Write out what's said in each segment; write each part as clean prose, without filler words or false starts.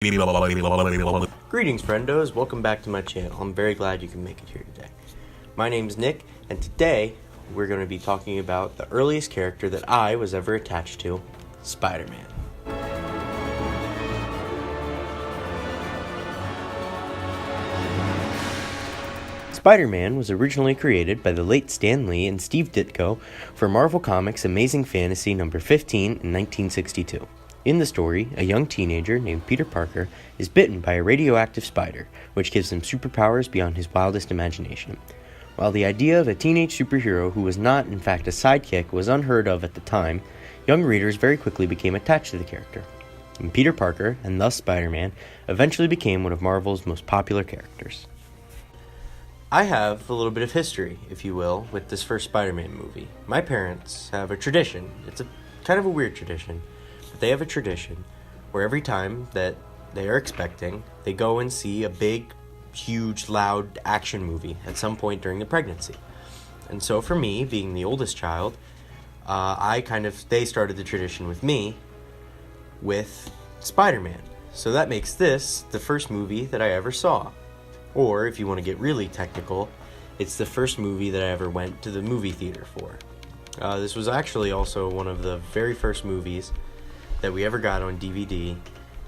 Greetings, friendos. Welcome back to my channel. I'm very glad you can make it here today. My name's Nick, and today we're going to be talking about the earliest character that I was ever attached to, Spider-Man. Spider-Man was originally created by the late Stan Lee and Steve Ditko for Marvel Comics' Amazing Fantasy number 15 in 1962. In the story, a young teenager named Peter Parker is bitten by a radioactive spider, which gives him superpowers beyond his wildest imagination. While the idea of a teenage superhero who was not, in fact, a sidekick was unheard of at the time, young readers very quickly became attached to the character. And Peter Parker, and thus Spider-Man, eventually became one of Marvel's most popular characters. I have a little bit of history, if you will, with this first Spider-Man movie. My parents have a tradition. It's a kind of a weird tradition. They have a tradition where every time that they are expecting, they go and see a big, huge, loud action movie at some point during the pregnancy. And so for me, being the oldest child, they started the tradition with me with Spider-Man. So that makes this the first movie that I ever saw. Or, if you want to get really technical, it's the first movie that I ever went to the movie theater for. This was actually also one of the very first movies that we ever got on DVD,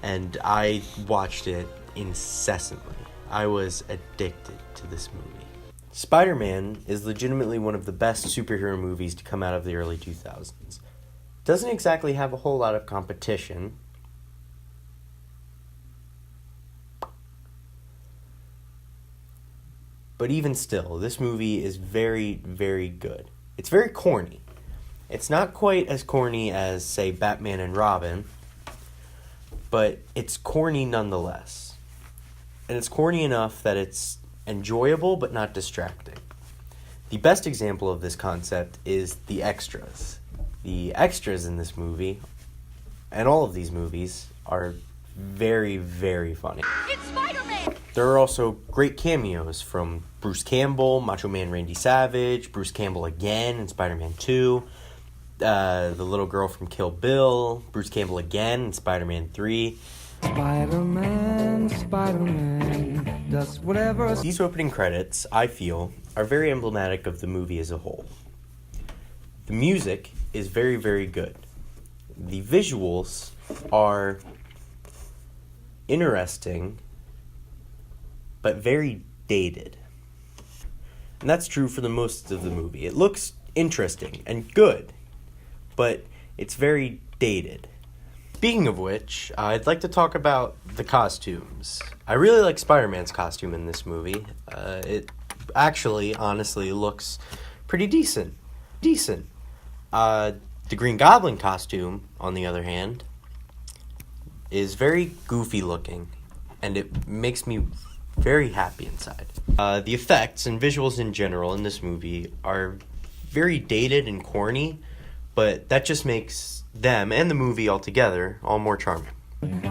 and I watched it incessantly. I was addicted to this movie. Spider-Man is legitimately one of the best superhero movies to come out of the early 2000s. Doesn't exactly have a whole lot of competition, but even still, this movie is very, very good. It's very corny. It's not quite as corny as, say, Batman and Robin, but it's corny nonetheless. And it's corny enough that it's enjoyable but not distracting. The best example of this concept is the extras. The extras in this movie, and all of these movies, are very, very funny. It's Spider-Man! There are also great cameos from Bruce Campbell, Macho Man Randy Savage, Bruce Campbell again in Spider-Man 2, the little girl from Kill Bill, Bruce Campbell again in Spider-Man 3. Spider-Man does whatever. These opening credits, I feel, are very emblematic of the movie as a whole. The music is very, very good. The visuals are interesting, but very dated. And that's true for the most of the movie. It looks interesting and good, but it's very dated. Speaking of which, I'd like to talk about the costumes. I really like Spider-Man's costume in this movie. It actually, honestly, looks pretty decent. The Green Goblin costume, on the other hand, is very goofy looking, and it makes me very happy inside. The effects and visuals in general in this movie are very dated and corny, but that just makes them and the movie altogether all more charming.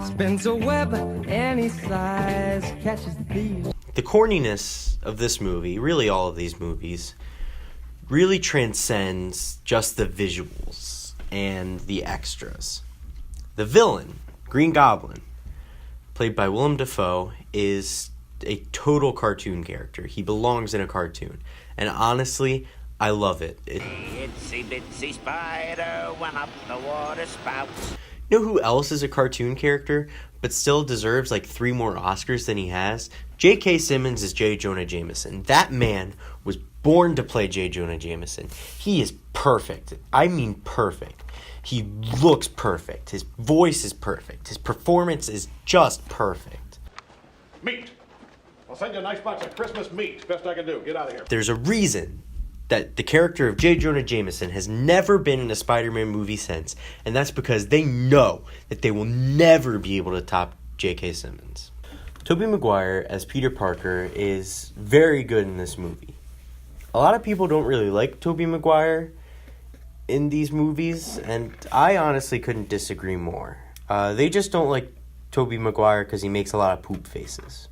Spins a web any size, catches thieves. The corniness of this movie, really all of these movies, really transcends just the visuals and the extras. The villain, Green Goblin, played by Willem Dafoe, is a total cartoon character. He belongs in a cartoon. And honestly, I love it. Itsy bitsy spider went up the water spout. You know who else is a cartoon character, but still deserves like 3 more Oscars than he has? J.K. Simmons is J. Jonah Jameson. That man was born to play J. Jonah Jameson. He is perfect. I mean perfect. He looks perfect. His voice is perfect. His performance is just perfect. Meat. I'll send you a nice box of Christmas meat. Best I can do. Get out of here. There's a reason that the character of J. Jonah Jameson has never been in a Spider-Man movie since, and that's because they know that they will never be able to top J.K. Simmons. Tobey Maguire as Peter Parker is very good in this movie. A lot of people don't really like Tobey Maguire in these movies, and I honestly couldn't disagree more. They just don't like Tobey Maguire because he makes a lot of poop faces.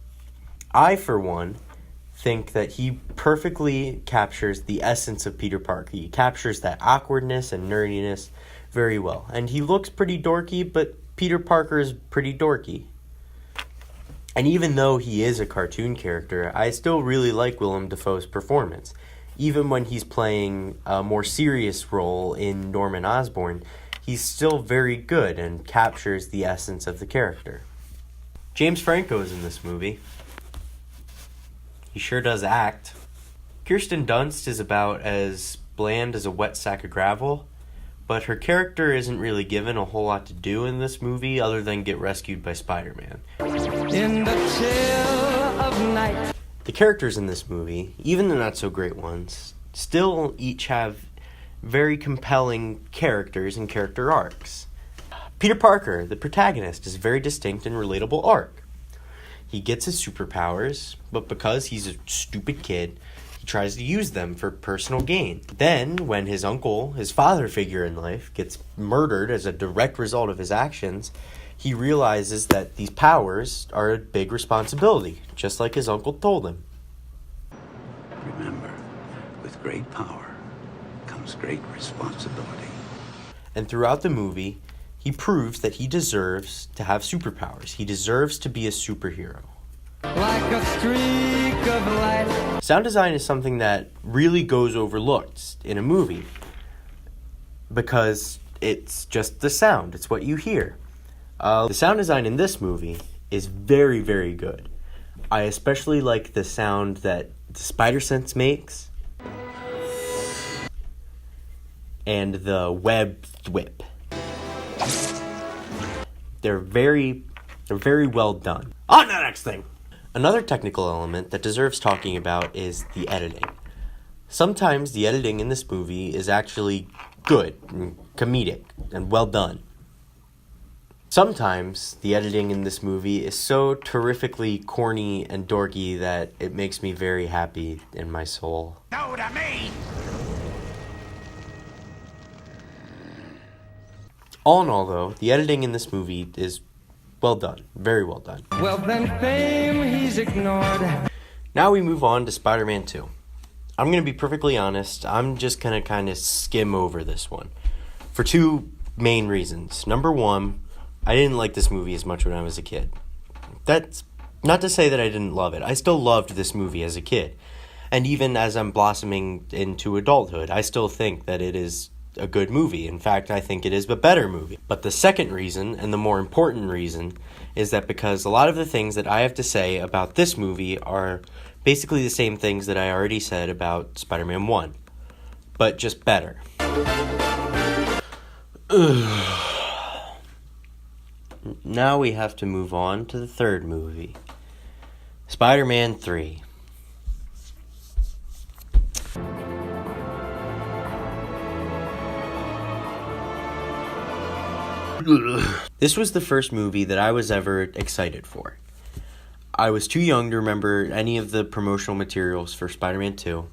I, for one, think that he perfectly captures the essence of Peter Parker. He captures that awkwardness and nerdiness very well. And he looks pretty dorky, but Peter Parker is pretty dorky. And even though he is a cartoon character, I still really like Willem Dafoe's performance. Even when he's playing a more serious role in Norman Osborn, he's still very good and captures the essence of the character. James Franco is in this movie. He sure does act. Kirsten Dunst is about as bland as a wet sack of gravel, but her character isn't really given a whole lot to do in this movie other than get rescued by Spider-Man. In the chill of night. The characters in this movie, even the not-so-great ones, still each have very compelling characters and character arcs. Peter Parker, the protagonist, is a very distinct and relatable arc. He gets his superpowers, but because he's a stupid kid, he tries to use them for personal gain. Then, when his uncle, his father figure in life, gets murdered as a direct result of his actions, he realizes that these powers are a big responsibility, just like his uncle told him. Remember, with great power comes great responsibility. And throughout the movie, he proves that he deserves to have superpowers. He deserves to be a superhero. Like a streak of light. Sound design is something that really goes overlooked in a movie because it's just the sound. It's what you hear. The sound design in this movie is very, very good. I especially like the sound that the spider sense makes and the web thwip. They're very well done. On to the next thing! Another technical element that deserves talking about is the editing. Sometimes the editing in this movie is actually good and comedic and well done. Sometimes the editing in this movie is so terrifically corny and dorky that it makes me very happy in my soul. No to me! All in all, though, the editing in this movie is well done. Very well done. Well, then fame he's ignored. Now we move on to Spider-Man 2. I'm going to be perfectly honest, I'm just going to kind of skim over this one. For two main reasons. Number one, I didn't like this movie as much when I was a kid. That's not to say that I didn't love it. I still loved this movie as a kid. And even as I'm blossoming into adulthood, I still think that it is a good movie. In fact, I think it is a better movie. But the second reason, and the more important reason, is that because a lot of the things that I have to say about this movie are basically the same things that I already said about Spider-Man 1, but just better. Now we have to move on to the third movie, Spider-Man 3. This was the first movie that I was ever excited for. I was too young to remember any of the promotional materials for Spider-Man 2,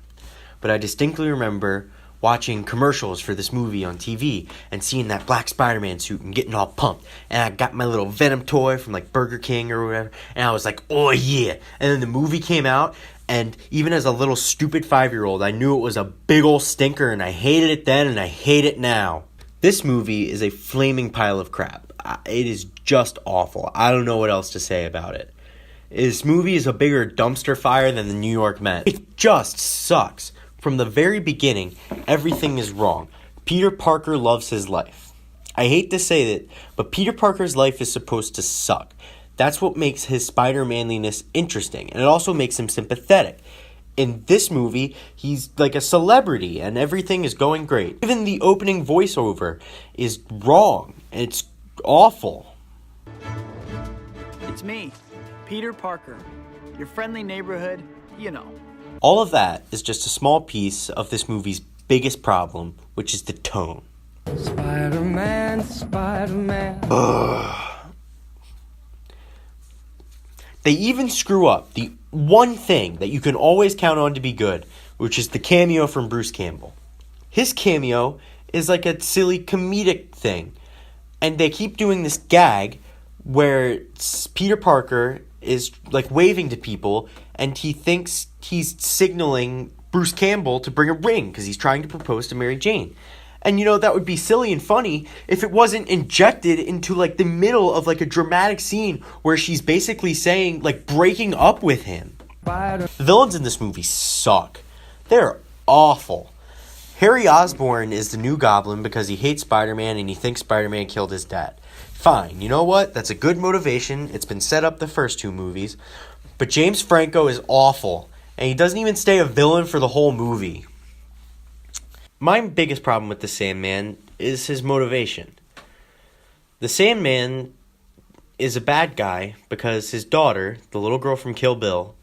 but I distinctly remember watching commercials for this movie on TV and seeing that black Spider-Man suit and getting all pumped. And I got my little Venom toy from like Burger King or whatever, and I was like, oh yeah. And then the movie came out, and even as a little stupid 5-year-old, I knew it was a big old stinker, and I hated it then and I hate it now. This movie is a flaming pile of crap. It is just awful. I don't know what else to say about it. This movie is a bigger dumpster fire than the New York Mets. It just sucks. From the very beginning, everything is wrong. Peter Parker loves his life. I hate to say that, but Peter Parker's life is supposed to suck. That's what makes his Spider-Manliness interesting, and it also makes him sympathetic. In this movie, he's like a celebrity, and everything is going great. Even the opening voiceover is wrong, and it's awful. It's me, Peter Parker, your friendly neighborhood, you know. All of that is just a small piece of this movie's biggest problem, which is the tone. Spider-Man, Spider-Man. They even screw up the one thing that you can always count on to be good, which is the cameo from Bruce Campbell. His cameo is like a silly comedic thing, and they keep doing this gag where Peter Parker is like waving to people, and he thinks he's signaling Bruce Campbell to bring a ring because he's trying to propose to Mary Jane. And that would be silly and funny if it wasn't injected into like the middle of like a dramatic scene where she's basically saying, like, breaking up with him. The villains in this movie suck. They're awful. Harry Osborn is the new Goblin because he hates Spider-Man and he thinks Spider-Man killed his dad. Fine, you know what? That's a good motivation. It's been set up the first 2 movies. But James Franco is awful, and he doesn't even stay a villain for the whole movie. My biggest problem with the Sandman is his motivation. The Sandman is a bad guy because his daughter, the little girl from Kill Bill,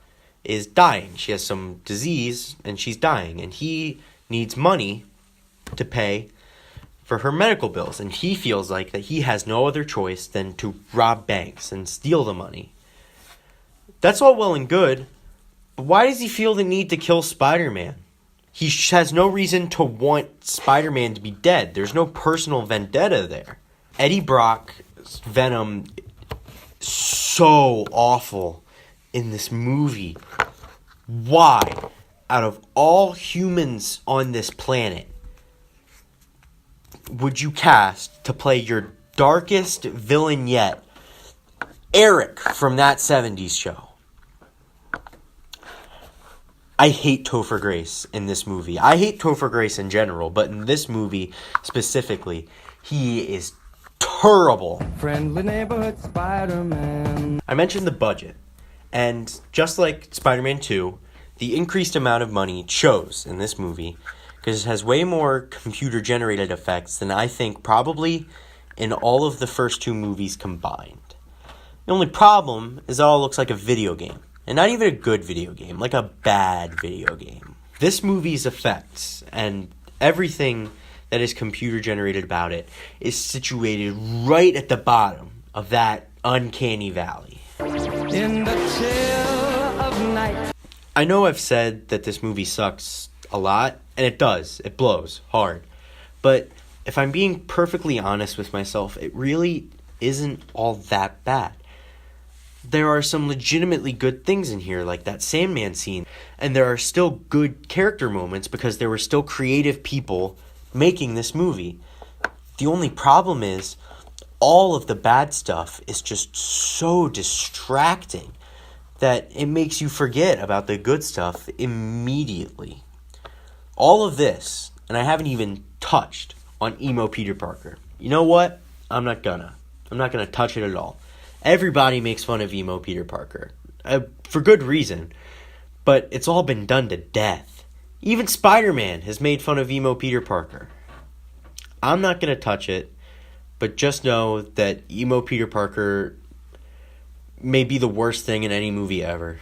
is dying. She has some disease, and she's dying, and he needs money to pay for her medical bills, and he feels like that he has no other choice than to rob banks and steal the money. That's all well and good, but why does he feel the need to kill Spider-Man? He has no reason to want Spider-Man to be dead. There's no personal vendetta there. Eddie Brock's Venom is so awful in this movie. Why, out of all humans on this planet, would you cast to play your darkest villain yet, Eric from that 70s show? I hate Topher Grace in this movie. I hate Topher Grace in general, but in this movie specifically, he is terrible. Friendly neighborhood Spider-Man. I mentioned the budget, and just like Spider-Man 2, the increased amount of money shows in this movie because it has way more computer-generated effects than I think probably in all of the first 2 movies combined. The only problem is it all looks like a video game. And not even a good video game, like a bad video game. This movie's effects and everything that is computer-generated about it is situated right at the bottom of that uncanny valley. In the chill of night. I know I've said that this movie sucks a lot, and it does. It blows hard. But if I'm being perfectly honest with myself, it really isn't all that bad. There are some legitimately good things in here, like that Sandman scene, and there are still good character moments because there were still creative people making this movie. The only problem is all of the bad stuff is just so distracting that it makes you forget about the good stuff immediately. All of this, and I haven't even touched on emo Peter Parker. You know what? I'm not gonna touch it at all. Everybody makes fun of emo Peter Parker, for good reason, but it's all been done to death. Even Spider-Man has made fun of emo Peter Parker. I'm not going to touch it, but just know that emo Peter Parker may be the worst thing in any movie ever.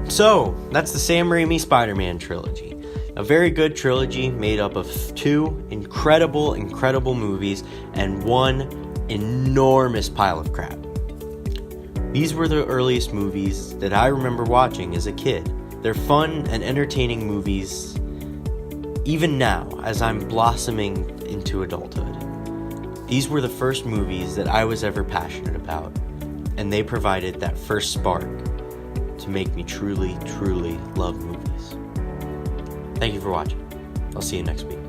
So, that's the Sam Raimi Spider-Man trilogy. A very good trilogy made up of 2 incredible movies and 1 enormous pile of crap. These were the earliest movies that I remember watching as a kid. They're fun and entertaining movies even now as I'm blossoming into adulthood. These were the first movies that I was ever passionate about, and they provided that first spark to make me truly love movies. Thank you for watching. I'll see you next week.